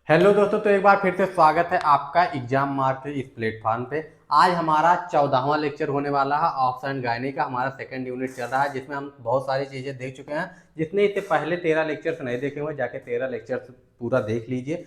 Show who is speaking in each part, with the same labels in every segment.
Speaker 1: Hello दोस्तों, तो एक बार फिर से स्वागत है आपका एग्जाम मार्क के इस प्लेटफॉर्म पे। आज हमारा 14वां लेक्चर होने वाला है। ऑप्स एंड गायनी का हमारा सेकंड यूनिट चल रहा है, जिसमें हम बहुत सारी चीज़ें देख चुके हैं। जिसने इससे पहले 13 लेक्चर्स नहीं देखे हुए, जाके 13 लेक्चर्स पूरा देख लीजिए,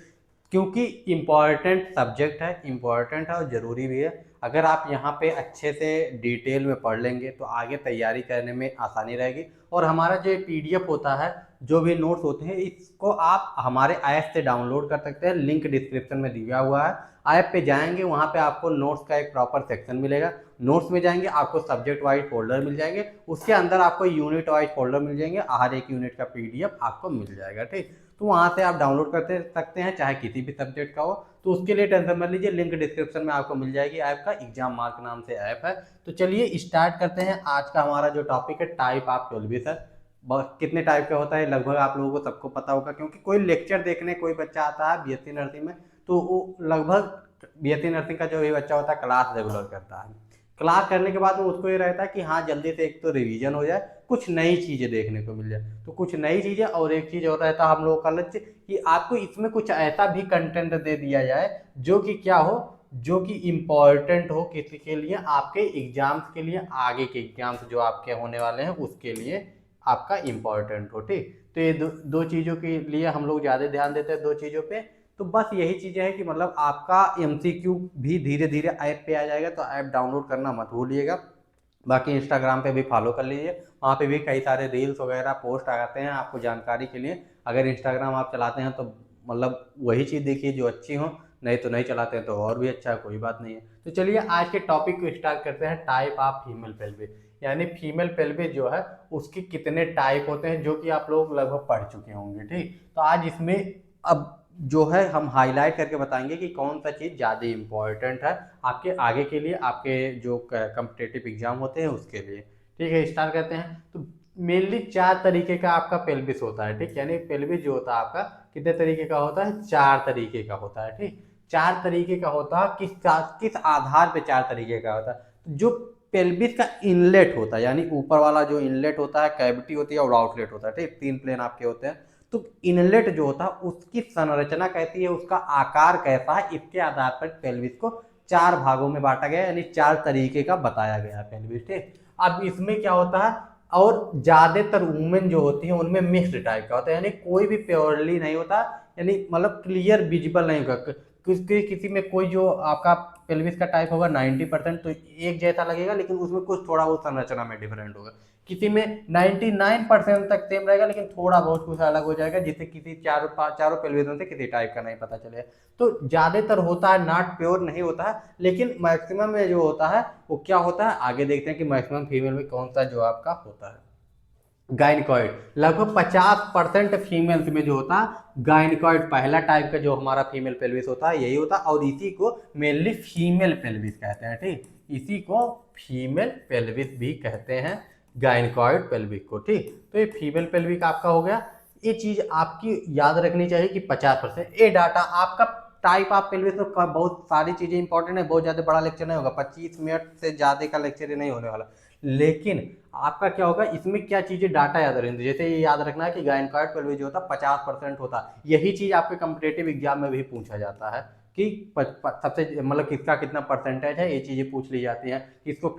Speaker 1: क्योंकि इम्पॉर्टेंट सब्जेक्ट है, इम्पॉर्टेंट है और ज़रूरी भी है। अगर आप यहाँ पे अच्छे से डिटेल में पढ़ लेंगे तो आगे तैयारी करने में आसानी रहेगी। और हमारा जो पीडीएफ होता है, जो भी नोट्स होते हैं, इसको आप हमारे ऐप से डाउनलोड कर सकते हैं। लिंक डिस्क्रिप्शन में दिया हुआ है। ऐप पे जाएंगे, वहाँ पे आपको नोट्स का एक प्रॉपर सेक्शन मिलेगा। नोट्स में जाएंगे, आपको सब्जेक्ट वाइज फोल्डर मिल जाएंगे। उसके अंदर आपको यूनिट वाइज फोल्डर मिल जाएंगे। हर एक यूनिट का पीडीएफ आपको मिल जाएगा। ठीक, तो वहाँ से आप डाउनलोड करते सकते हैं, चाहे किसी भी सब्जेक्ट का हो। तो उसके लिए टेंशन मत लीजिए, लिंक डिस्क्रिप्शन में आपको मिल जाएगी। ऐप का एग्जाम मार्क नाम से ऐप है। तो चलिए स्टार्ट करते हैं। आज का हमारा जो टॉपिक है, टाइप ऑफ पेल्विस है। कितने टाइप का होता है लगभग आप लोगों को सबको पता होगा, क्योंकि कोई लेक्चर देखने कोई बच्चा आता है बीएससी नर्सिंग में, तो वो लगभग बीएससी नर्सिंग का जो भी बच्चा होता है क्लास रेगुलर करता है। क्लास करने के बाद में उसको ये रहता है कि हाँ जल्दी से एक तो रिवीजन हो जाए, कुछ नई चीज़ें देखने को मिल जाए। तो कुछ नई चीज़ें, और एक चीज़ और रहता है हम लोगों का लक्ष्य कि आपको इसमें कुछ ऐसा भी कंटेंट दे दिया जाए जो कि क्या हो, जो कि इम्पोर्टेंट हो किसी के लिए, आपके एग्जाम्स के लिए, आगे के एग्जाम्स जो आपके होने वाले हैं उसके लिए आपका इम्पोर्टेंट हो। ठीक, तो ये दो चीज़ों के लिए हम लोग ज़्यादा ध्यान देते हैं, दो चीज़ों पे। तो बस यही चीज़ें हैं कि मतलब आपका एमसीक्यू भी धीरे धीरे ऐप पे आ जाएगा, तो ऐप डाउनलोड करना मत भूलिएगा। बाकी इंस्टाग्राम पे भी फॉलो कर लीजिए, वहाँ पे भी कई सारे रील्स वगैरह पोस्ट आते हैं आपको जानकारी के लिए। अगर इंस्टाग्राम आप चलाते हैं तो मतलब वही चीज़ देखिए जो अच्छी हो, नहीं तो नहीं चलाते हैं तो और भी अच्छा है, कोई बात नहीं है। तो चलिए आज के टॉपिक को स्टार्ट करते हैं। टाइप ऑफ फीमेल पेल्विस, यानी फीमेल पेल्विस जो है उसके कितने टाइप होते हैं, जो कि आप लोग लगभग पढ़ चुके होंगे। ठीक, तो आज इसमें अब जो है हम हाईलाइट करके बताएंगे कि कौन सा चीज़ ज़्यादा इम्पोर्टेंट है आपके आगे के लिए, आपके जो कम्पिटेटिव एग्जाम होते हैं उसके लिए। ठीक है, स्टार्ट करते हैं। तो मेनली 4 तरीके का आपका पेल्विस होता है। ठीक, यानी पेल्विस जो होता है आपका कितने तरीके का होता है, 4 तरीके का होता है। ठीक, 4 तरीके का होता है। किस आधार पे 4 तरीके का होता है? जो पेल्विस का इनलेट होता है, यानी ऊपर वाला जो इनलेट होता है, कैविटी होती है और आउटलेट होता है। ठीक, 3 प्लेन आपके होते हैं। तो इनलेट जो होता है उसकी संरचना कैसी है, उसका आकार कैसा है, इसके आधार पर पेल्विस को 4 भागों में बांटा गया, यानी 4 तरीके का बताया गया है पेल्विस। ठीक, अब इसमें क्या होता है, और ज्यादातर वुमेन जो होती है उनमें मिक्स्ड टाइप का होता है, यानी कोई भी प्योरली नहीं होता, यानी मतलब क्लियर विजिबल नहीं होगा। किसी में कोई जो आपका पेल्विस का टाइप होगा 90% तो एक जैसा लगेगा, लेकिन उसमें कुछ थोड़ा बहुत संरचना में डिफरेंट होगा। किसी में 99% तक सेम रहेगा, लेकिन थोड़ा बहुत कुछ अलग हो जाएगा, जिससे किसी चारों पेल्विस में से किसी टाइप का नहीं पता चले। तो ज्यादातर होता है नॉट प्योर नहीं होता है, लेकिन मैक्सिमम में जो होता है वो क्या होता है, आगे देखते हैं कि मैक्सिमम फीमेल में कौन सा जो आपका होता है। गायनिकॉइड लगभग 50% फीमेल्स में जो होता है गायनिकॉइड पहला टाइप का जो हमारा फीमेल पेल्विस होता है यही होता है, और इसी को मेनली फीमेल पेल्विस कहते हैं। ठीक, इसी को फीमेल पेल्विस भी कहते हैं, गायनिकॉइड पेल्विस को। ठीक, तो ये फीमेल पेल्विक आपका हो गया। ये चीज आपकी याद रखनी चाहिए कि 50% ये डाटा आपका टाइप ऑफ पेल्विस में बहुत सारी चीजें इंपॉर्टेंट है। बहुत ज्यादा बड़ा लेक्चर नहीं होगा, 25 मिनट से ज्यादा का लेक्चर नहीं होने वाला, लेकिन आपका क्या होगा इसमें क्या चीजें डाटा याद रहेंगे। जैसे ये याद रखना है कि गायनकॉइड पेल्विस जो होता है 50% होता है। यही चीज आपके कम्पिटेटिव एग्जाम में भी पूछा जाता है कि सबसे मतलब किसका कितना परसेंटेज है, ये चीजें पूछ ली जाती हैं। किसको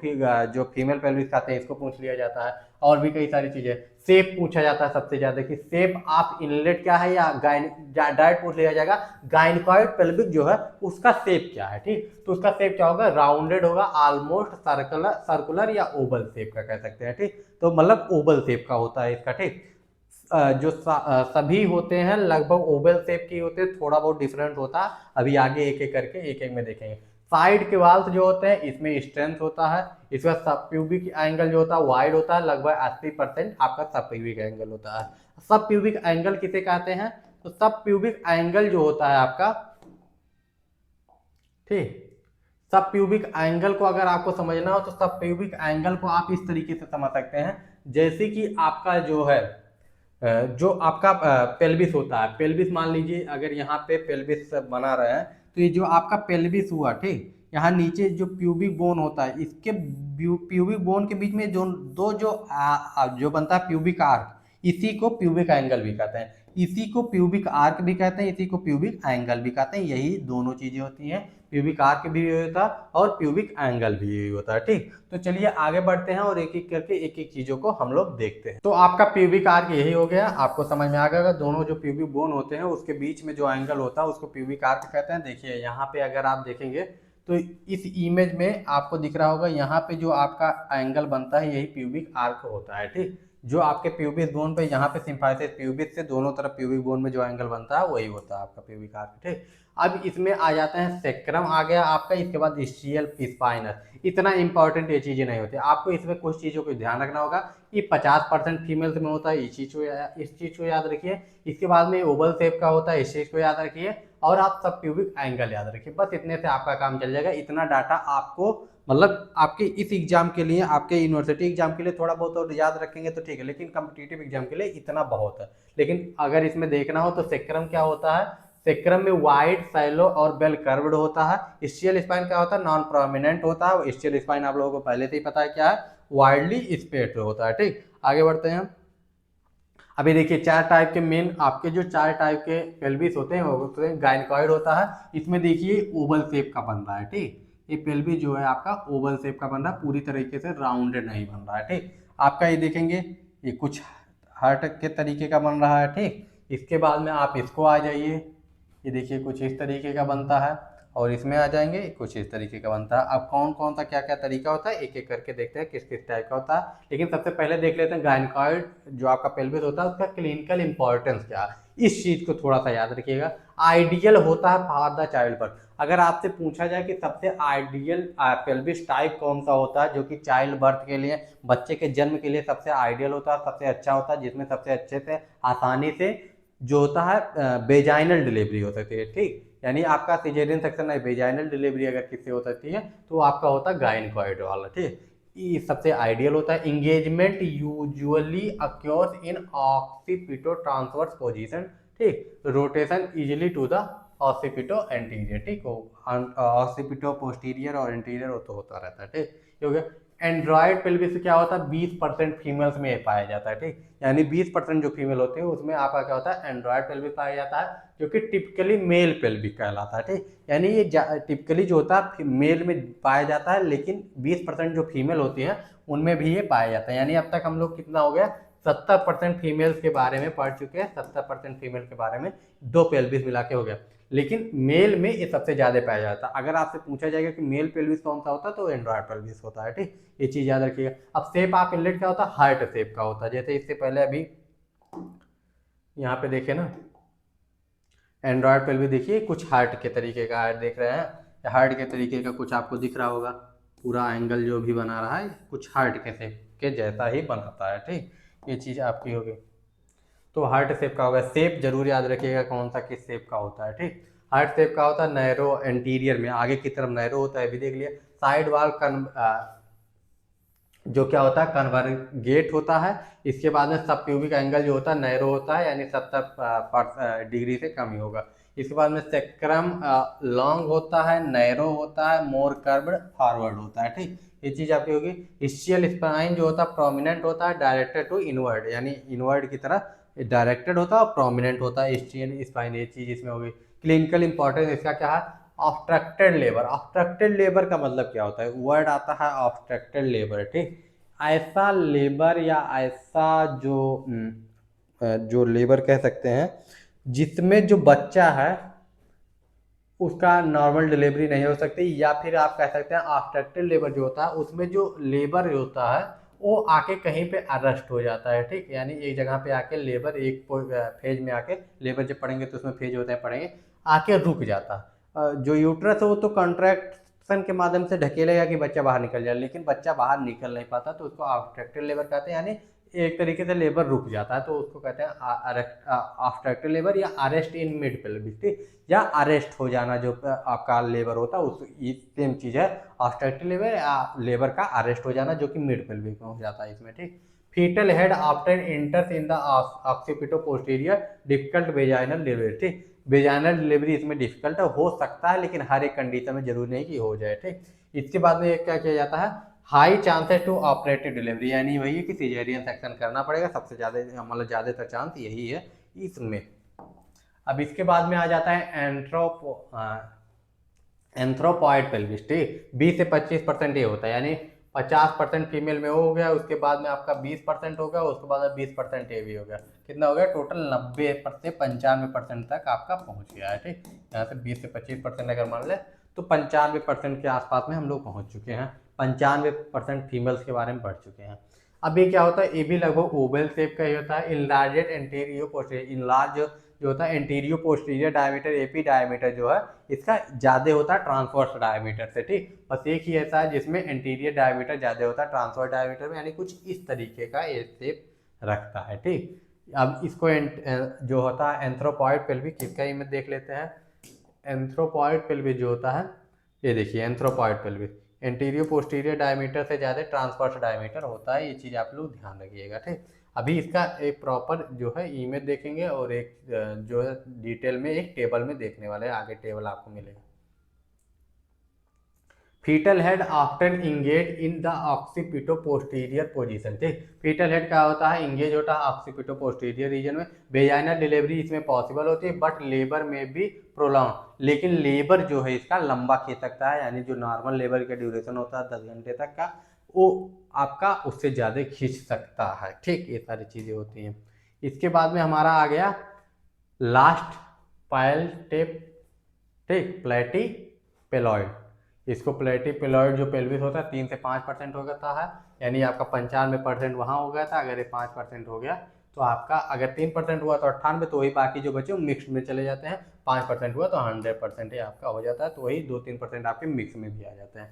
Speaker 1: जो फीमेल पेल्विस कहते हैं इसको पूछ लिया जाता है, और भी कई सारी चीजें। शेप पूछा जाता है सबसे ज्यादा, कि शेप ऑफ इनलेट क्या है, या डायरेक्ट पूछ लिया जाएगा गायनकॉइड पेल्विक जो है उसका शेप क्या है। ठीक, तो उसका शेप क्या होगा, राउंडेड होगा, ऑलमोस्ट सर्कुलर सर्कुलर या ओवल शेप का कह सकते हैं। ठीक, तो मतलब ओवल शेप का होता है इसका। ठीक, जो सभी होते हैं लगभग ओवल शेप की होते हैं, थोड़ा बहुत डिफरेंट होता है। अभी आगे एक एक करके एक एक में देखेंगे। साइड के वाल्स जो होते हैं इसमें स्ट्रेंथ होता है। इसका सब प्यूबिक एंगल जो होता है वाइड होता है, लगभग 80% आपका सब प्यूबिक एंगल होता है। सब प्यूबिक एंगल किसे कहते हैं, तो सब प्यूबिक एंगल जो होता है आपका, ठीक, सब प्यूबिक एंगल को अगर आपको समझना हो तो सब प्यूबिक एंगल को आप इस तरीके से समझ सकते हैं। जैसे कि आपका जो है जो आपका पेल्विस होता है, पेल्विस मान लीजिए अगर यहाँ पे पेल्विस बना रहे हैं, तो ये जो आपका पेल्विस हुआ, ठीक, यहाँ नीचे जो प्यूबिक बोन होता है, इसके प्यूबिक बोन के बीच में जो दो जो जो बनता है प्यूबिक आर्क, इसी को प्यूबिक एंगल भी कहते हैं। इसी को प्यूबिक आर्क भी कहते हैं, इसी को प्यूबिक एंगल भी कहते हैं। यही दोनों चीजें होती हैं, प्यूबिक आर्क भी होता है और प्यूबिक एंगल भी होता है। ठीक, तो चलिए आगे बढ़ते हैं और एक एक करके एक एक चीजों को हम लोग देखते हैं। तो आपका प्यूबिक आर्क यही हो गया, आपको समझ में आ गया। दोनों जो प्यूबिक बोन होते हैं उसके बीच में जो एंगल होता है उसको प्यूबिक आर्क कहते हैं। देखिए यहाँ पे अगर आप देखेंगे तो इस इमेज में आपको दिख रहा होगा, यहाँ पे जो आपका एंगल बनता है यही प्यूबिक आर्क होता है। ठीक, जो आपके प्यूबिक बोन पे यहाँ पे सिम्फाइसिस प्यूबिक से दोनों तरफ प्यूबिक बोन में जो एंगल बनता है वही होता है आपका प्यूबिक आर्क। ठीक, अब इसमें आ जाता है सेक्रम आ गया आपका, इसके बाद स्टियल स्पाइनस। इतना इंपॉर्टेंट ये चीजें नहीं होती, आपको इसमें कुछ चीजों को ध्यान रखना होगा। ये 50% फीमेल्स में होता है, इस चीज को याद रखिए। इसके बाद में ओवल शेप का होता है, इस चीज को याद रखिए। और आप सब प्यूबिक एंगल याद रखिए, बस इतने से आपका काम चल जाएगा। इतना डाटा आपको मतलब आपके इस एग्जाम के लिए, आपके यूनिवर्सिटी एग्जाम के लिए थोड़ा बहुत और याद रखेंगे तो ठीक है, लेकिन कॉम्पिटिटिव एग्जाम के लिए इतना बहुत है। लेकिन अगर इसमें देखना हो तो सेक्रम क्या होता है, सेक्रम में वाइड, सैलो और बेल कर्व्ड होता है। स्टियल स्पाइन क्या होता है, नॉन प्रोमिनेंट होता है। स्टियल स्पाइन आप लोगों को पहले से ही पता है क्या है, वाइडली स्पेड होता है। ठीक, आगे बढ़ते हैं। अभी देखिए चार टाइप के मेन आपके जो चार टाइप के पेल्विस होते हैं वो होते हैं। गायनकॉइड होता है, इसमें देखिए ओवल शेप का बन रहा है। ठीक, ये पेल्विस जो है आपका ओवल शेप का बन रहा है, पूरी तरीके से राउंडेड नहीं बन रहा है। ठीक, आपका ये देखेंगे ये कुछ हार्ट के तरीके का बन रहा है। ठीक, इसके बाद में आप इसको आ जाइए, ये देखिए कुछ इस तरीके का बनता है। और इसमें आ जाएंगे कुछ इस तरीके का बनता है। अब कौन कौन सा क्या क्या तरीका होता है एक एक करके देखते हैं किस किस टाइप का होता है। लेकिन सबसे पहले देख लेते हैं गायनकॉइड जो आपका पेल्विस होता है उसका क्लिनिकल इंपॉर्टेंस क्या है, इस चीज को थोड़ा सा याद रखिएगा। आइडियल होता है फॉर द चाइल्ड बर्थ। अगर आपसे पूछा जाए कि सबसे आइडियल पेल्विस टाइप कौन सा होता है जो कि चाइल्ड बर्थ के लिए, बच्चे के जन्म के लिए सबसे आइडियल होता है, सबसे अच्छा होता है, जिसमें सबसे अच्छे से आसानी से जो होता है बेजाइनल डिलीवरी हो सकती है। ठीक, यानी आपका सिजेरियन सेक्शन नहीं, बेजाइनल डिलीवरी अगर किससे हो सकती है तो आपका होता है गायनकॉइड वाला। ठीक, ये सबसे आइडियल होता है। Engagement usually occurs in occipito transverse position. ठीक, rotation easily to the occipito anterior. ठीक, ऑक्सीपिटो पोस्टीरियर और एंटीरियर वो तो होता रहता है। ठीक, ये हो गया। एंड्रॉयड पेल्विस क्या होता है, 20% फीमेल्स में पाया जाता है। ठीक, यानी 20% जो फीमेल होती है उसमें आपका क्या होता है, एंड्रॉयड पेल्विस पाया जाता है, जो कि टिपिकली मेल पेल्विक कहलाता है। ठीक, यानी ये टिपिकली जो होता है मेल में पाया जाता है, लेकिन 20% जो फीमेल होती है उनमें भी ये पाया जाता है। यानी अब तक हम लोग कितना हो गया, 70% फीमेल्स के बारे में पढ़ चुके हैं। 70% फीमेल के बारे में दो पेल्विस मिला के हो गया, लेकिन मेल में ये सबसे ज्यादा पाया जाता है। अगर आपसे पूछा जाएगा कि मेल पेल्विस कौन सा होता है तो एंड्रॉयड पेल्विस होता है। ठीक, ये चीज याद रखिएगा। अब शेप आप इनलेट क्या होता है, हार्ट शेप का होता है। जैसे इससे पहले अभी यहाँ पे देखे ना, एंड्रॉयड पेल्विस देखिए कुछ हार्ट के तरीके का हार्ट देख रहे हैं, हार्ट के तरीके का कुछ आपको दिख रहा होगा। पूरा एंगल जो भी बना रहा है कुछ हार्ट के शेप के जैसा ही बनाता है। ठीक, ये चीज आपकी होगी। तो हार्ट शेप का होगा, शेप जरूर याद रखिएगा कौन सा किस शेप का होता है। ठीक, हार्ट शेप का होता है नैरो, एंटीरियर में आगे की तरफ नैरो होता है, अभी देख लिया। साइड वॉल जो क्या होता है, कन्वर्गेट होता है। इसके बाद में सब प्यूबिक एंगल जो होता है नैरो होता है, यानी 70 डिग्री से कम ही होगा। इसके बाद में सेक्रम लॉन्ग होता है, नैरो होता है, मोर कर्व्ड फॉरवर्ड होता है। ठीक, ये चीज आपकी होगी। स्टियल स्पाइन जो होता है प्रोमिनेंट होता है, डायरेक्टेड टू इनवर्ड, यानी इनवर्ड की तरह डायरेक्टेड होता है और प्रोमिनेंट होता है स्टियल स्पाइन। ये चीज इसमें होगी। क्लिनिकल इंपॉर्टेंस इसका क्या है, ऑब्स्ट्रक्टेड लेबर। ऑब्स्ट्रक्टेड लेबर का मतलब क्या होता है, वर्ड आता है ऑब्स्ट्रक्टेड लेबर। ठीक, ऐसा लेबर या ऐसा जो लेबर कह सकते हैं जिसमें जो बच्चा है उसका नॉर्मल डिलीवरी नहीं हो सकती, या फिर आप कह सकते हैं ऑब्स्ट्रक्टेड लेबर जो होता है उसमें जो लेबर होता है वो आके कहीं पे अरेस्ट हो जाता है। ठीक, यानी एक जगह पे आके लेबर एक फेज में आके, लेबर जब पढ़ेंगे तो उसमें फेज होता है पढ़ेंगे, आके रुक जाता है। जो यूट्रस है वो तो कॉन्ट्रैक्शन के माध्यम से ढकेलेगा कि बच्चा बाहर निकल जाए, लेकिन बच्चा बाहर निकल नहीं पाता तो उसको ऑब्स्ट्रक्टेड लेबर कहते हैं। यानी एक तरीके से लेबर रुक जाता है तो उसको कहते हैं ऑब्स्ट्रक्टेड लेबर या अरेस्ट इन मिड पेल्विस। ठीक, या अरेस्ट हो जाना जो आपका लेबर होता है उस सेम चीज है ऑब्स्ट्रक्टिव लेबर या लेबर का अरेस्ट हो जाना जो कि मिड पेल्विक में हो जाता है इसमें। ठीक, fetal head after enters in the occipito posterior, difficult vaginal delivery. ठीक, वेजाइनल डिलीवरी इसमें डिफिकल्ट हो सकता है, लेकिन हर एक कंडीशन में जरूरी नहीं कि हो जाए। ठीक, इसके बाद में क्या किया जाता है, high chances to operative delivery, यानी वही है कि सिजेरियन सेक्शन करना पड़ेगा। सबसे ज्यादा मतलब ज्यादातर चांस यही है इसमें। अब इसके बाद में आ जाता है एंथ्रोपॉइड पेल्विस, ठीक, 20 से 25% ये होता है, यानी 50% फीमेल में वो हो गया, उसके बाद में आपका 20% हो गया, उसके बाद 20% ये भी हो गया, कितना हो गया टोटल 90 से 95% तक आपका पहुंच गया है, ठीक। यहाँ से 20 से 25% अगर मान ले तो 95% के आसपास में हम लोग पहुंच चुके हैं, 95% फीमेल्स के बारे में पढ़ चुके हैं। अब ये क्या होता है, ये भी लगभग ओवल शेप का ही होता है। इनलार्जेड एंटीरियो पोस्टीरियर, इनलार्ज जो होता है एंटीरियो पोस्टीरियर डायमीटर, एपी डायमीटर जो है इसका ज़्यादा होता है ट्रांसवर्स डायमीटर से, ठीक। बस एक ही ऐसा है जिसमें एंटीरियर डायमीटर ज़्यादा होता है ट्रांसवर्स डायमीटर में, यानी कुछ इस तरीके का ये शेप रखता है, ठीक। अब इसको जो होता है एंथ्रोपॉइड पेल्विक, किसका इमेज देख लेते हैं। एंथ्रोपॉइड पेल्विक जो होता है, ये देखिए anthropoid pelvic anterior posterior diameter से ज़्यादा ट्रांसवर्स डायमीटर होता है, ये चीज़ आप लोग ध्यान रखिएगा, ठीक। अभी इसका एक प्रॉपर जो है इमेज देखेंगे और एक जो है डिटेल में एक टेबल में देखने वाले हैं, आगे टेबल आपको मिलेगा। Fetal head after engage in the occipito posterior position, ठीक। फीटल हेड क्या होता है, इंगेज होता है ऑक्सीपिटो पोस्टीरियर रीजन में। वेजाइनल डिलीवरी इसमें पॉसिबल होती है, बट लेबर में भी प्रोलॉन्ग, लेकिन लेबर जो है इसका लंबा खींच सकता है, यानी जो नॉर्मल लेबर का ड्यूरेशन होता है 10 घंटे तक का, वो आपका उससे ज़्यादा खींच सकता है, ठीक। ये सारी चीज़ें होती हैं। इसके बाद में हमारा आ गया लास्ट पायल टेप, ठीक, प्लेटी पेलॉइड। इसको प्लेटी पेलॉइड जो पेल्विस होता है 3 से 5% हो जाता है, यानी आपका 95% वहाँ हो गया था, अगर ये 5% हो गया तो आपका, अगर 3% हुआ तो 98, तो वही बाकी जो बचे मिक्स में चले जाते हैं, 5% हुआ तो 100% ही आपका हो जाता है, तो वही 2-3% आपके मिक्स में भी आ जाते हैं।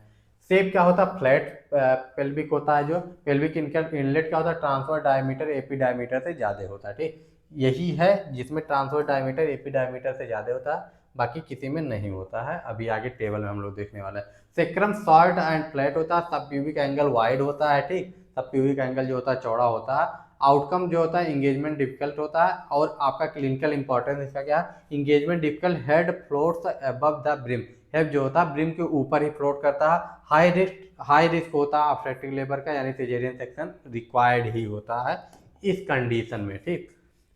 Speaker 1: शेप क्या होता है, फ्लैट पेल्विक होता है। जो पेल्विक इनलेट क्या होता है, ट्रांसफर डायमीटर एपी डायमीटर से ज़्यादा होता है, ठीक। यही है जिसमें ट्रांसफर डायमीटर एपी डायमीटर से ज़्यादा होता है, बाकी किसी में नहीं होता है। अभी आगे टेबल में हम लोग देखने वाले हैं। सेक्रम शॉर्ट एंड फ्लैट होता है, सब प्यूबिक एंगल वाइड होता है, ठीक। सब प्यूबिक एंगल जो होता है चौड़ा होता है। आउटकम जो होता है इंगेजमेंट डिफिकल्ट होता है, और आपका क्लिनिकल इंपॉर्टेंस इसका क्या है, engagement difficult, head floats above the brim, head जो होता है ब्रिम के ऊपर ही फ्लोट करता है। हाई रिस्क होता है ऑब्स्टेट्रिक लेबर का, यानी सिजेरियन सेक्शन रिक्वायर्ड ही होता है इस कंडीशन में, ठीक।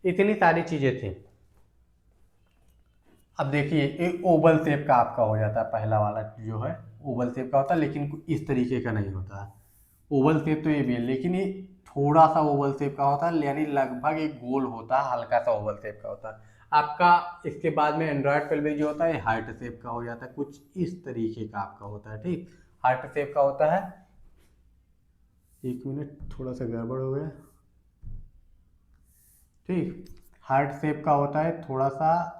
Speaker 1: इतनी सारी चीजें थी। अब देखिए एक ओवल शेप का आपका हो जाता है, पहला वाला जो है ओवल शेप का होता है, लेकिन इस तरीके का नहीं होता है। ओवल शेप तो ये भी है, लेकिन ये थोड़ा सा ओवल शेप का होता है, यानी लगभग एक गोल होता है, हल्का सा ओवल शेप का होता है आपका। इसके बाद में एंड्रॉयड पेल्विक जो होता है हार्ट शेप का हो जाता है, कुछ इस तरीके का आपका होता है, ठीक। हार्ट शेप का होता है। एक मिनट, थोड़ा सा गड़बड़ हो गया, ठीक। हार्ट शेप का होता है थोड़ा सा,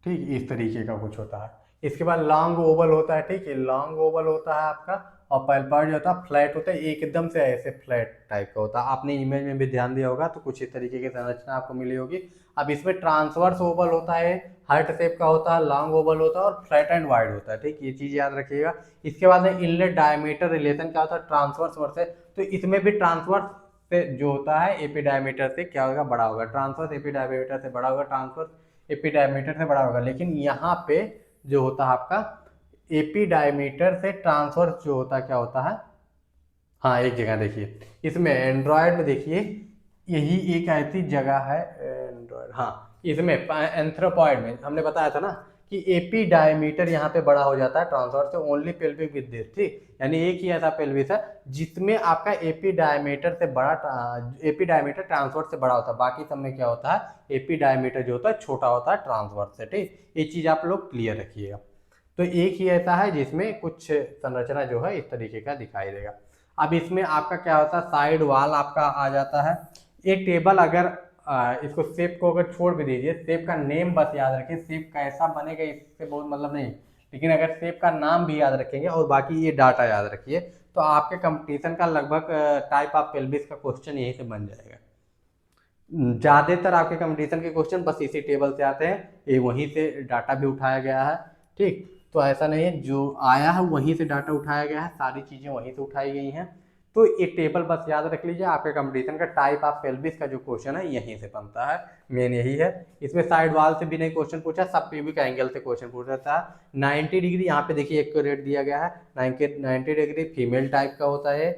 Speaker 1: ठीक, इस तरीके का कुछ होता है। इसके बाद लॉन्ग ओवल होता है, ठीक है, लॉन्ग ओवल होता है आपका। और पैल्पार्ड जो होता है फ्लैट होता है, एकदम से ऐसे फ्लैट टाइप का होता है। आपने इमेज में भी ध्यान दिया होगा तो कुछ इस तरीके की संरचना आपको मिली होगी। अब इसमें ट्रांसवर्स ओवल होता है, हार्ट शेप का होता है, लॉन्ग ओवल होता है और फ्लैट एंड वाइड होता है, ठीक। ये चीज़ याद रखिएगा। इसके बाद में इनलेट डायमीटर रिलेशन क्या होता है, ट्रांसवर्स वर्सेस, तो इसमें भी ट्रांसवर्स से जो होता है एपी डायमीटर से क्या होगा, बड़ा होगा। ट्रांसवर्स एपी डायमीटर से बड़ा होगा, ट्रांसवर्स एपी डायमीटर से बड़ा होगा। लेकिन यहाँ पे जो होता है आपका एपी डायमीटर से ट्रांसवर्स जो होता है क्या होता है, हाँ एक जगह देखिए, इसमें एंड्रॉयड में देखिए यही एक ऐसी जगह है एंड्रॉयड, हाँ इसमें एंथ्रोपॉइड में हमने बताया था ना कि एपी डायमीटर यहाँ पे बड़ा हो जाता है ट्रांसवर्स से, ओनली पेल्विक विद दिस, ठीक। यानी एक ही ऐसा पेल्विस है जिसमें आपका एपी डायमीटर से बड़ा, एपी डायमीटर ट्रांसवर्स से बड़ा होता है। बाकी सब में क्या होता है, एपी डायमीटर जो होता है छोटा होता है ट्रांसवर्स से, ठीक। ये चीज़ आप लोग क्लियर रखिएगा। तो एक ही ऐसा है जिसमें कुछ संरचना जो है इस तरीके का दिखाई देगा। अब इसमें आपका क्या होता है, साइड वॉल आपका आ जाता है। एक टेबल अगर इसको शेप को अगर छोड़ भी दीजिए, शेप का नेम बस याद रखिए, शेप कैसा बनेगा इससे बहुत मतलब नहीं, लेकिन अगर शेप का नाम भी याद रखेंगे और बाकी ये डाटा याद रखिए तो आपके कंपटीशन का लगभग टाइप ऑफ पेल्विस का क्वेश्चन यही से बन जाएगा। ज़्यादातर आपके कंपटीशन के क्वेश्चन बस इसी टेबल से आते हैं, ये वहीं से डाटा भी उठाया गया है, ठीक। तो ऐसा नहीं है, जो आया है वहीं से डाटा उठाया गया है, सारी चीज़ें वहीं से उठाई गई हैं। तो ये टेबल बस याद रख लीजिए, आपके कंपटीशन का टाइप ऑफ पेल्विस का जो क्वेश्चन है यहीं से बनता है, मेन यही है। इसमें साइड वाल से भी नहीं क्वेश्चन पूछा, सब प्यूबिक एंगल से क्वेश्चन पूछा था। 90 डिग्री यहाँ पे देखिए एक्यूरेट दिया गया है, 90 डिग्री फीमेल टाइप का होता है,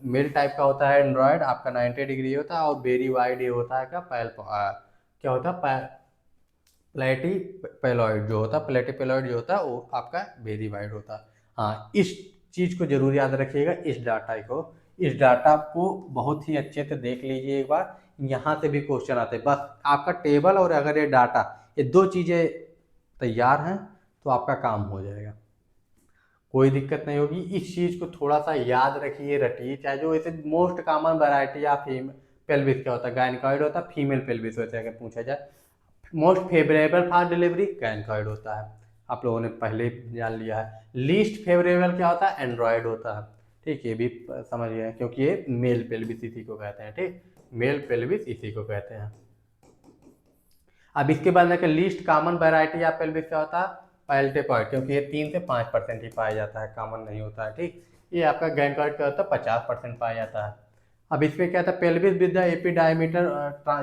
Speaker 1: मिल टाइप का होता है एंड्रॉयड, आपका 90 डिग्री होता है, और वेरी वाइड ये होता है क्या होता है प्लेटीपेलॉइड जो होता है, प्लेटीपेलॉइड जो होता है वो आपका वेरी वाइड होता है। हाँ, इस चीज़ को जरूर याद रखिएगा, इस डाटा को बहुत ही अच्छे से देख लीजिए एक बार, यहाँ से भी क्वेश्चन आते हैं। बस आपका टेबल और अगर ये डाटा, ये दो चीज़ें तैयार हैं तो आपका काम हो जाएगा, कोई दिक्कत नहीं होगी। इस चीज़ को थोड़ा सा याद रखिए, रटिए, चाहे जो ऐसे मोस्ट कॉमन वैरायटी या पेल्विस क्या होता है, गायनिकॉइड होता है, फीमेल पेल्विस होता है अगर पूछा जाए। मोस्ट फेवरेबल फॉर डिलीवरी गायनिकॉइड होता है, आप लोगों ने पहले ही जान लिया है। लीस्ट फेवरेबल क्या होता है, एंड्रॉयड होता है। ठीक, ये भी समझ गए, क्योंकि ये मेल पेल्विस इसी को कहते हैं। ठीक, मेल पेल्विस इसी को कहते हैं। अब इसके बाद में least common variety of pelvis क्या होता है, पैल्टेपॉइड, क्योंकि ये 3 से 5% ही पाया जाता है, कॉमन नहीं होता है। ठीक, ये आपका गायनिकॉइड क्या होता है, 50% पाया जाता है। अब इसमें क्या था, pelvis with the AP diameter,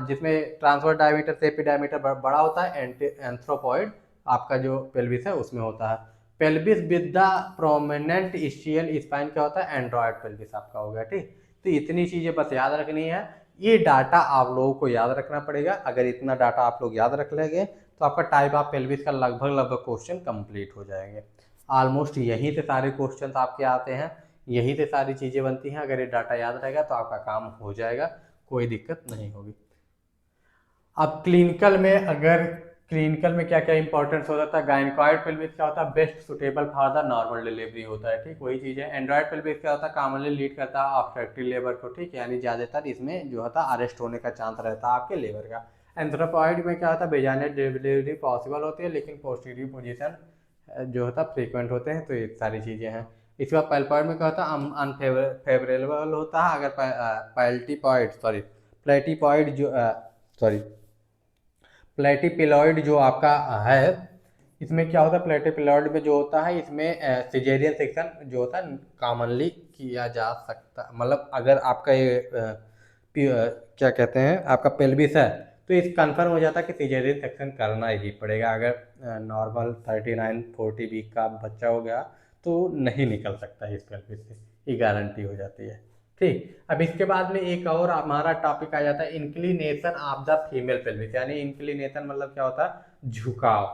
Speaker 1: जिसमें ट्रांसफर डायमीटर से एपी डायमीटर बड़ा होता है, एंथ्रोपॉइड आपका जो पेल्विस है उसमें होता है। Pelvis with the prominent ischial spine क्या होता है, एंड्रॉयड पेल्विस आपका हो गया। ठीक, तो इतनी चीजें बस याद रखनी है, ये डाटा आप लोगों को याद रखना पड़ेगा। अगर इतना डाटा आप लोग याद रख लेंगे तो आपका टाइप ऑफ पेल्विस का लगभग क्वेश्चन कंप्लीट हो जाएंगे। ऑलमोस्ट यहीं से सारे क्वेश्चन आपके आते हैं, यहीं से सारी चीज़ें बनती हैं। अगर ये डाटा याद रहेगा तो आपका काम हो जाएगा, कोई दिक्कत नहीं होगी। अब क्लिनिकल में क्या क्या इंपॉर्टेंस होता था, गायनिकॉइड पेल्विस क्या होता है, best suitable for the normal delivery होता है। ठीक, वही चीज़ है। एंड्रॉयड पेल्विस क्या होता है, कॉमनली लीड करता है ऑब्स्ट्रक्टिव लेबर को। ठीक, यानी ज़्यादातर इसमें जो होता है अरेस्ट होने का चांस रहता है आपके लेबर का। एंथ्रोपॉइड में क्या होता है, वेजाइनल डिलीवरी पॉसिबल होती है, लेकिन पोस्टीरियर पोजीशन जो होता है फ्रीक्वेंट होते हैं। तो ये सारी चीज़ें हैं। इसके बाद पैल्पॉइड में क्या होता है, अनफेवरेबल होता है। अगर प्लेटिपॉइड जो प्लेटिपेलॉइड जो आपका है, इसमें क्या होता है, प्लेटिपेलॉइड में जो होता है इसमें सिजेरियन सेक्शन जो होता है कॉमनली किया जा सकता, मतलब अगर आपका ये क्या कहते हैं आपका पेल्विस है तो इस कंफर्म हो जाता है कि सिजेरियन सेक्शन करना ही पड़ेगा। अगर नॉर्मल 39-40 वीक का बच्चा हो गया तो नहीं निकल सकता है इस पेल्विस से, ये गारंटी हो जाती है। ठीक, अब इसके बाद में एक और हमारा टॉपिक आ जाता है, inclination of the female pelvis. यानी इंक्लिनेशन मतलब क्या होता है, झुकाव,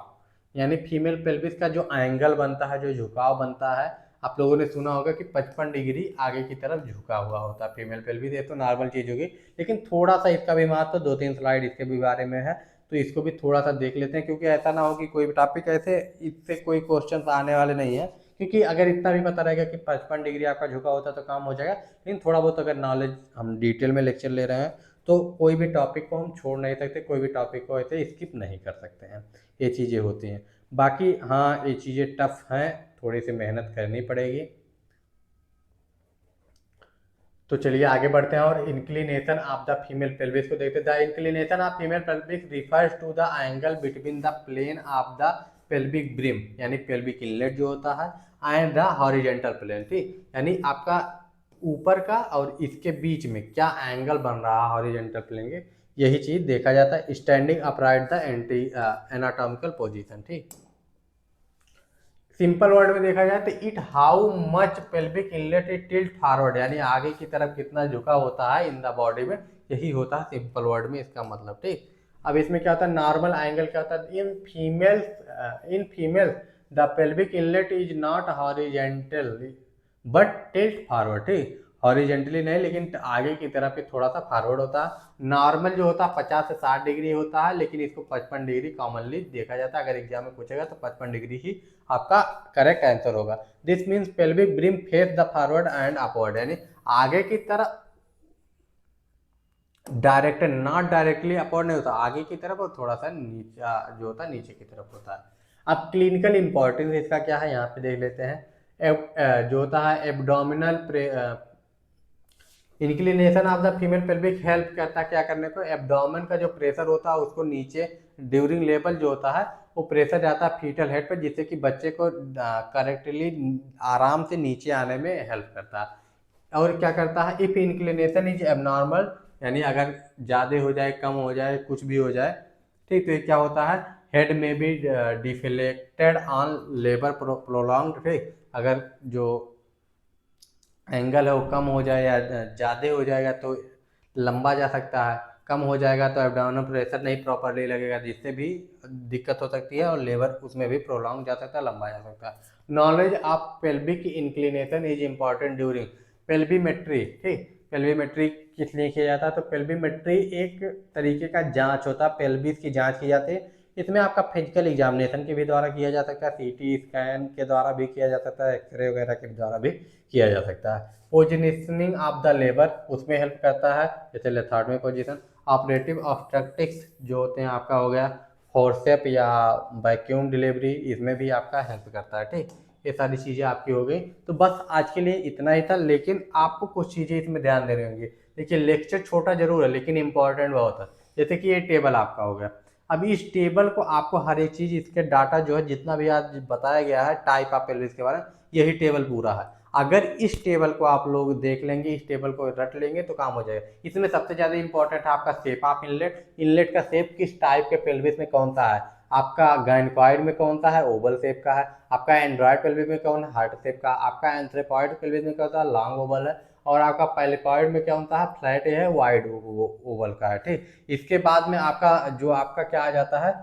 Speaker 1: यानी फीमेल पेल्विस का जो एंगल बनता है, जो झुकाव बनता है। आप लोगों ने सुना होगा कि 55 डिग्री आगे की तरफ झुका हुआ होता है फीमेल पेल्विस, ये तो नॉर्मल चीज होगी। लेकिन थोड़ा सा इसका भी महत्व, 2-3 स्लाइड इसके भी बारे में है, तो इसको भी थोड़ा सा देख लेते हैं, क्योंकि ऐसा ना हो कि कोई भी टॉपिक ऐसे इससे कोई क्वेश्चन आने वाले नहीं है। क्योंकि अगर इतना भी पता रहेगा कि 55 डिग्री आपका झुका होता है तो काम हो जाएगा, लेकिन थोड़ा बहुत अगर नॉलेज, हम डिटेल में लेक्चर ले रहे हैं तो कोई भी टॉपिक को हम छोड़ नहीं सकते, कोई भी टॉपिक को ऐसे स्किप नहीं कर सकते हैं, ये चीज़ें होती हैं। बाकी हाँ, ये चीज़ें टफ हैं, थोड़ी सी मेहनत करनी पड़ेगी। तो चलिए आगे बढ़ते हैं और inclination of the female pelvis को देखते हैं। The inclination of female pelvis refers to the angle between the plane of the pelvic brim, यानी पेल्विक इनलेट जो होता है, एंड द हॉरिजेंटल प्लेन। ठीक, यानी आपका ऊपर का और इसके बीच में क्या एंगल बन रहा है हॉरिजेंटल प्लेन के, यही चीज देखा जाता है। Standing upright the anti anatomical position. ठीक, सिंपल वर्ड में देखा जाए तो it how much pelvic inlet it tilt forward, यानी आगे की तरफ कितना झुका होता है इन द बॉडी में, यही होता है सिंपल वर्ड में इसका मतलब। ठीक, अब इसमें क्या होता है, नॉर्मल एंगल क्या होता है, in female the pelvic inlet is not horizontal but tilt forward. ठीक, हॉरिजेंटली नहीं लेकिन आगे की तरफ ही थोड़ा सा फॉरवर्ड होता है। नॉर्मल जो होता है 50 से 60 डिग्री होता है, लेकिन इसको 55 डिग्री कॉमनली देखा जाता है। अगर एग्जाम में पूछेगा तो 55 डिग्री ही आपका करेक्ट आंसर होगा। This means pelvic brim face the forward and upward, यानी आगे की तरफ डायरेक्ट, नॉट डायरेक्टली अपवर्ड नहीं होता, आगे की तरफ, और थोड़ा सा नीचा जो होता है नीचे की तरफ होता है। अब क्लिनिकल इंपॉर्टेंस इसका क्या है, यहाँ पे देख लेते हैं। जो होता है abdominal inclination of the female pelvic help करता है क्या करने को, एब्डोमेन का जो प्रेशर होता है उसको नीचे ड्यूरिंग लेवल जो होता है वो प्रेशर जाता है फीटल हेड पर, जिससे कि बच्चे को करेक्टली आराम से नीचे आने में हेल्प करता है। और क्या करता है, इफ इंक्लिनेशन इज एबनॉर्मल, यानी अगर ज़्यादा हो जाए, कम हो जाए, कुछ भी हो जाए, ठीक, तो ये क्या होता है, हेड में भी डिफ्लेक्टेड ऑन लेबर प्रोलॉन्ग। ठीक, अगर जो एंगल है वो कम हो जाए या ज़्यादा हो जाएगा तो लंबा जा सकता है, कम हो जाएगा तो एब्डोमिनल प्रेशर नहीं प्रॉपरली लगेगा, जिससे भी दिक्कत हो सकती है और लेबर उसमें भी प्रोलॉन्ग जा सकता है, लंबा जा सकता है। Knowledge of pelvic inclination is important during pelvimetry. ठीक, पेल्विमेट्री किस लिए किया जाता है? तो पेल्विमेट्री एक तरीके का जांच होता है, पेल्विस की जांच की जाती है। इसमें आपका फिजिकल एग्जामिनेशन के भी द्वारा किया जा सकता है, सीटी स्कैन के द्वारा भी किया जा सकता है, एक्सरे वगैरह के द्वारा भी किया जा सकता है। पोजिशनिंग ऑफ द लेबर उसमें हेल्प करता है, जैसे लेथार्ड पोजीशन। ऑपरेटिव ऑब्स्टेट्रिक्स जो होते हैं आपका हो गया फोर्सेप या वैक्यूम डिलीवरी, इसमें भी आपका हेल्प करता है। ठीक, ये सारी चीज़ें आपकी हो गई। तो बस आज के लिए इतना ही था, लेकिन आपको कुछ चीज़ें इसमें ध्यान देनी होंगी। देखिए लेक्चर छोटा जरूर है लेकिन इंपॉर्टेंट बहुत है। जैसे कि ये टेबल आपका हो गया, अब इस टेबल को आपको हर एक चीज़ इसके डाटा जो है जितना भी आज बताया गया है टाइप ऑफ पेल्विस के बारे में, यही टेबल पूरा है। अगर इस टेबल को आप लोग देख लेंगे, इस टेबल को रट लेंगे तो काम हो जाएगा। इसमें सबसे ज़्यादा इंपॉर्टेंट है आपका शेप ऑफ इनलेट। इनलेट का शेप किस टाइप के पेल्विस में कौन सा है, आपका गायनकॉइड में कौन सा है, ओवल शेप का है। आपका एंड्रॉयड पेल्विस में कौन है, हार्ट शेप का। आपका एंथ्रोपॉइड पेल्विस में कौन सा है, लॉन्ग ओवल है। और आपका पेलिकॉइड में क्या होता है, फ्लैट है, वाइड ओवल का है। ठीक, इसके बाद में आपका जो आपका क्या आ जाता है,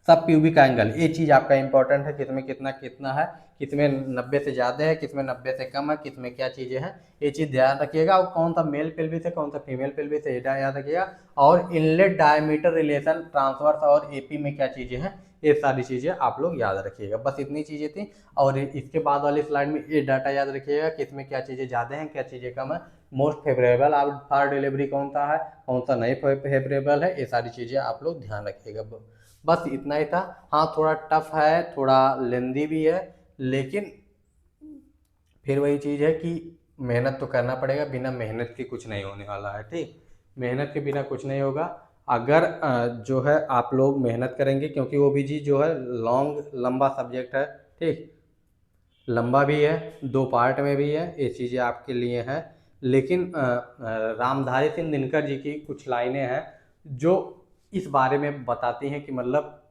Speaker 1: सब प्यूबिक एंगल। ये चीज़ आपका इंपॉर्टेंट है, किसमें कितना कितना है, किसमें 90 से ज़्यादा है, किसमें 90 से कम है, किसमें क्या चीज़ें हैं, ये चीज़ ध्यान रखिएगा। और कौन सा मेल पेल्विस है, कौन सा फीमेल पेल्विस है, ये याद रखिएगा। और इनलेट डायमीटर रिलेशन ट्रांसवर्स और एपी में क्या चीज़ें हैं, ये सारी चीज़ें आप लोग याद रखिएगा। बस इतनी चीज़ें थी। और इसके बाद वाली स्लाइड में ये डाटा याद रखिएगा कि इसमें क्या चीज़ें ज़्यादा हैं, क्या चीज़ें कम है। मोस्ट फेवरेबल आप फॉर डिलीवरी कौन सा है, कौन सा नहीं फेवरेबल है, ये सारी चीज़ें आप लोग ध्यान रखिएगा। बस इतना ही था। हाँ थोड़ा टफ है, थोड़ा लेंदी भी है, लेकिन फिर वही चीज़ है कि मेहनत तो करना पड़ेगा, बिना मेहनत के कुछ नहीं होने वाला है। ठीक, मेहनत के बिना कुछ नहीं होगा। अगर जो है आप लोग मेहनत करेंगे, क्योंकि वो भी चीज़ जो है लॉन्ग लंबा सब्जेक्ट है। ठीक, लंबा भी है, 2 पार्ट में भी है, ये चीज़ें आपके लिए हैं। लेकिन रामधारी सिंह दिनकर जी की कुछ लाइनें हैं जो इस बारे में बताती हैं कि मतलब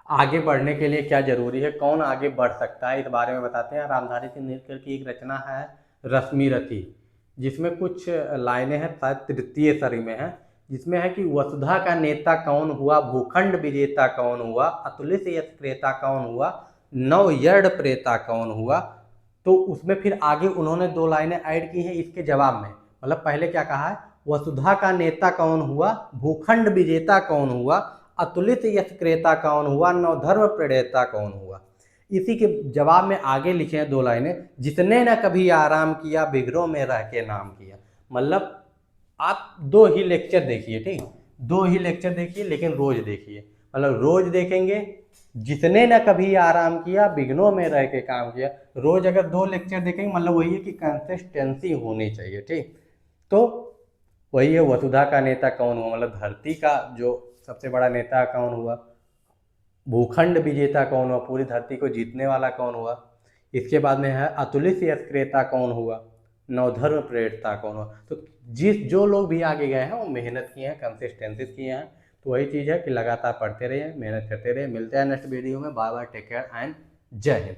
Speaker 1: आगे बढ़ने के लिए क्या जरूरी है, कौन आगे बढ़ सकता है, इस बारे में बताते हैं। रामधारी सिंह दिनकर की एक रचना है रश्मि रथी, जिसमें कुछ लाइनें हैं, शायद तृतीय सरी में है, जिसमें है कि वसुधा का नेता कौन हुआ, भूखंड विजेता कौन हुआ, अतुलित यश क्रेता कौन हुआ, नव यर्ण प्रेता कौन हुआ। तो उसमें फिर आगे उन्होंने 2 लाइनें ऐड की हैं इसके जवाब में। मतलब पहले क्या कहा है, वसुधा का नेता कौन हुआ, भूखंड विजेता कौन हुआ, अतुलित यश क्रेता कौन हुआ, नवधर्म प्रणेता कौन हुआ। इसी के जवाब में आगे लिखे हैं 2 लाइनें, जिसने न कभी आराम किया, बिगड़ों में रह के नाम किया। मतलब आप 2 ही लेक्चर देखिए। ठीक, 2 ही लेक्चर देखिए, लेकिन रोज देखिए। मतलब रोज देखेंगे, जिसने न कभी आराम किया, बिघ्नों में रह के काम किया। रोज अगर 2 लेक्चर देखेंगे, मतलब वही है कि कंसिस्टेंसी होनी चाहिए। ठीक, तो वही है वसुधा का नेता कौन हुआ, मतलब धरती का जो सबसे बड़ा नेता कौन हुआ, भूखंड विजेता कौन हुआ, पूरी धरती को जीतने वाला कौन हुआ। इसके बाद में है अतुलित यश क्रेता कौन हुआ, नवधर्म प्रेरता कौन हुआ। तो जो लोग भी आगे गए हैं वो मेहनत किए हैं, कंसिस्टेंसी किए हैं। तो वही चीज़ है कि लगातार पढ़ते रहिए, मेहनत करते रहिए। मिलते हैं नेक्स्ट वीडियो में। Bye bye, take care and जय हिंद।